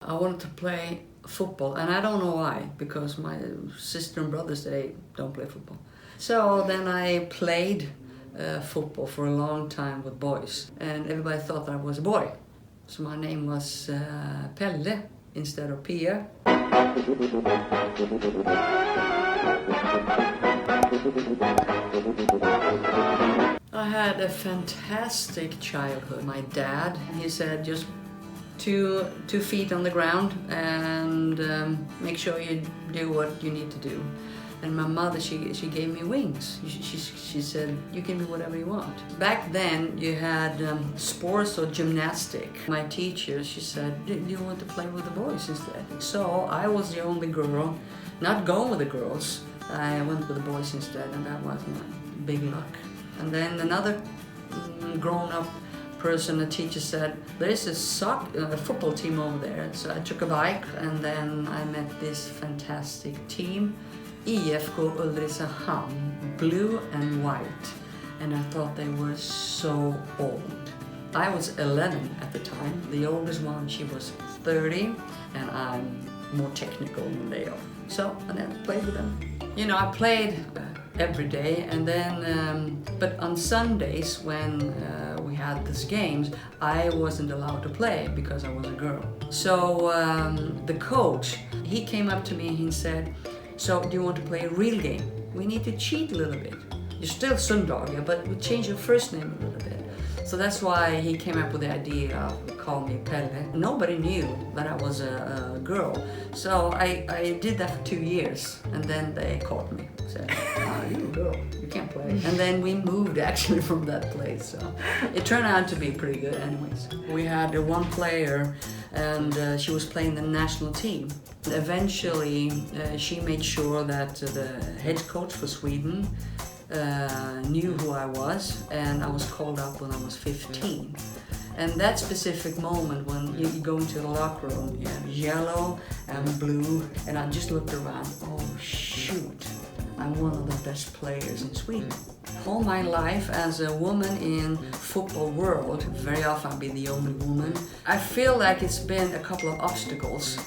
I wanted to play football, and I don't know why, because my sister and brothers, they don't play football. So then I played football for a long time with boys, and everybody thought that I was a boy. So my name was Pelle instead of Pia. I had a fantastic childhood. My dad, he said, just two feet on the ground and make sure you do what you need to do. And my mother, she gave me wings. She said, you can do whatever you want. Back then you had sports or gymnastic. My teacher, she said, do you want to play with the boys instead? So I was the only girl, not going with the girls. I went with the boys instead, and that was my big luck. And then another grown-up person, a teacher said, there is a football team over there. So I took a bike, and then I met this fantastic team, IFK Ulricehamn, blue and white. And I thought they were so old. I was 11 at the time. The oldest one, she was 30, and I'm more technical than they are. So I then played with them. You know, I played every day, and then, but on Sundays when we had these games, I wasn't allowed to play because I was a girl. So the coach, he came up to me and he said, so do you want to play a real game? We need to cheat a little bit. You're still Sundhage, but we change your first name a little bit. So that's why he came up with the idea of calling me Pelle. Nobody knew that I was a girl. So I did that for 2 years, and then they caught me. Said, you're a girl, you can't play. And then we moved actually from that place. So it turned out to be pretty good anyways. We had one player, and she was playing the national team. Eventually, she made sure that the head coach for Sweden knew who I was, and I was called up when I was 15. And that specific moment when you go into the locker room, you have yellow and blue, and I just looked around, oh shoot, I'm one of the best players in Sweden. All my life as a woman in football world, very often I'll be the only woman. I feel like it's been a couple of obstacles,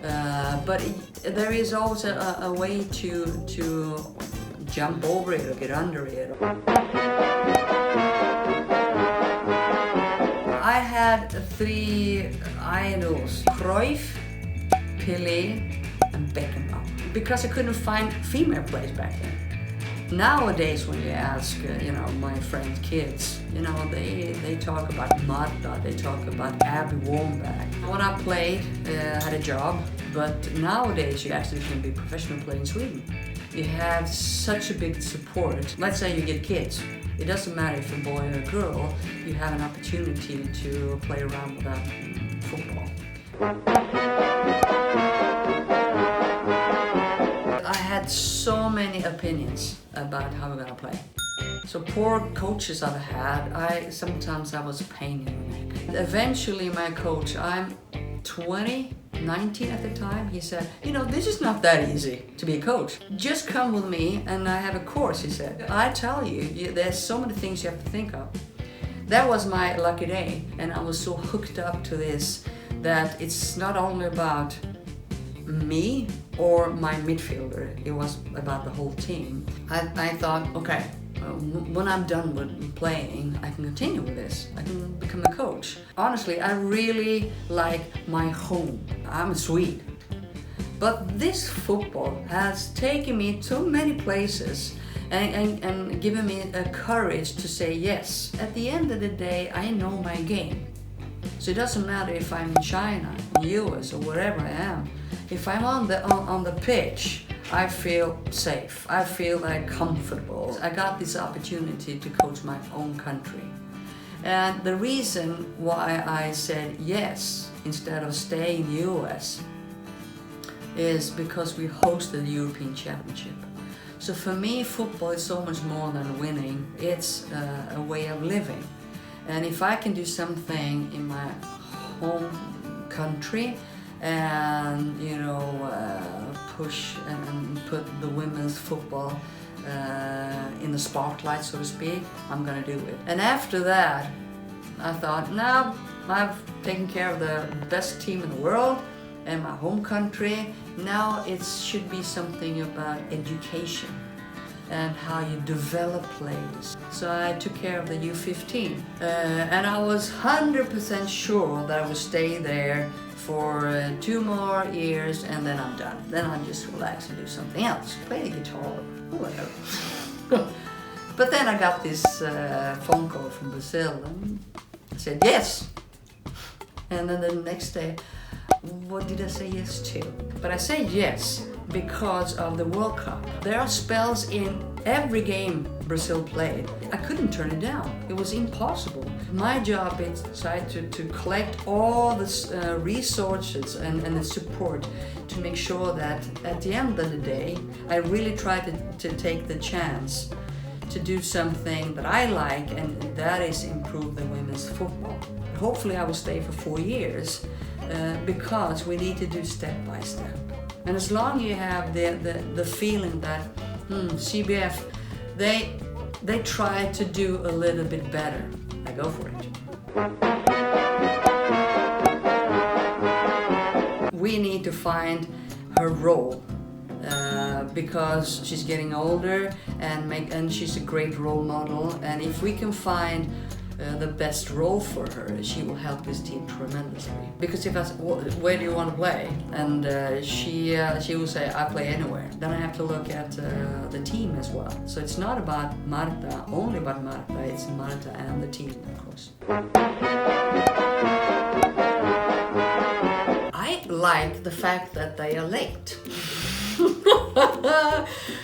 but there is always a way to jump over it or get under it. I had 3 idols, Cruyff, Pelé, and Bicampeã, because I couldn't find female players back then. Nowadays, when you ask, my friends' kids, they talk about Marta, they talk about Abby Wambach. When I played, I had a job, but nowadays you actually can be a professional player in Sweden. You have such a big support. Let's say you get kids. It doesn't matter if you're a boy or a girl, you have an opportunity to play around with that football. I had so many opinions about how we're gonna play. So poor coaches I've had, sometimes I was a pain in the neck. Eventually my coach, I'm 19 at the time, he said, this is not that easy to be a coach. Just come with me and I have a course, he said. I tell you, there's so many things you have to think of. That was my lucky day, and I was so hooked up to this that it's not only about me or my midfielder, it was about the whole team. I thought, okay, when I'm done with playing, I can continue with this. I can become a coach. Honestly, I really like my home. I'm a Swede. But this football has taken me to many places and given me a courage to say yes. At the end of the day, I know my game. So it doesn't matter if I'm in China, US, or wherever I am. If I'm on the pitch, I feel safe. I feel comfortable. I got this opportunity to coach my own country. And the reason why I said yes instead of staying in the US is because we hosted the European Championship. So for me, football is so much more than winning. It's a way of living. And if I can do something in my home country and push and put the women's football in the spotlight, so to speak, I'm gonna do it. And after that, I thought, no, I've taken care of the best team in the world and my home country. Now it should be something about education and how you develop players. So I took care of the U15 and I was 100% sure that I would stay there for 2 more years and then I'm done. Then I'll just relax and do something else, play the guitar, whatever. But then I got this phone call from Brazil and I said yes. And then the next day, what did I say yes to? But I said yes because of the World Cup. There are spells in every game Brazil played. I couldn't turn it down. It was impossible. My job is to collect all the resources and the support to make sure that at the end of the day, I really try to take the chance to do something that I like, and that is improve the women's football. Hopefully I will stay for 4 years because we need to do step by step. And as long as you have the feeling that CBF, they try to do a little bit better, I go for it. We need to find her role because she's getting older and she's a great role model. And if we can find the best role for her, she will help this team tremendously. Because if I say, where do you want to play? And she will say, I play anywhere. Then I have to look at the team as well. So it's not about Marta, only about Marta, it's Marta and the team, of course. I like the fact that they are late.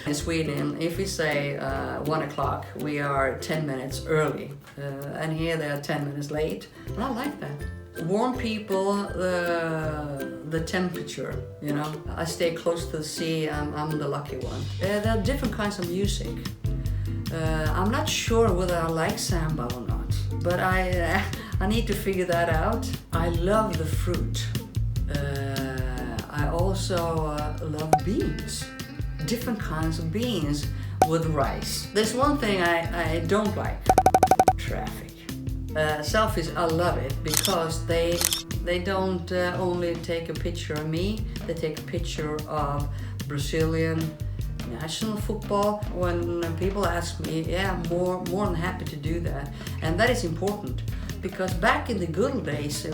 In Sweden, if we say 1 o'clock, we are 10 minutes early, and here they are 10 minutes late. And I like that. Warm people, the temperature, you know. I stay close to the sea, I'm the lucky one. There are different kinds of music. I'm not sure whether I like samba or not, but I need to figure that out. I love the fruit. I also love beans, different kinds of beans with rice. There's one thing I don't like, traffic. Selfies, I love it because they don't only take a picture of me, they take a picture of Brazilian national football. When people ask me, yeah, more than happy to do that. And that is important because back in the good old days,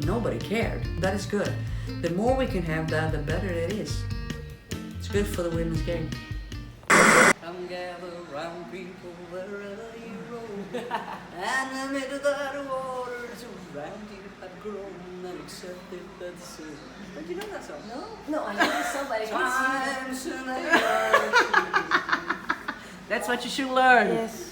nobody cared. That is good. The more we can have that, the better it is. It's good for the women's game. Come gather round people wherever you roam, and amid the waters around you have grown and accepted that sin. Don't you know that song? No, I know this song, but I can't sing it. Times and That's what you should learn. Yes.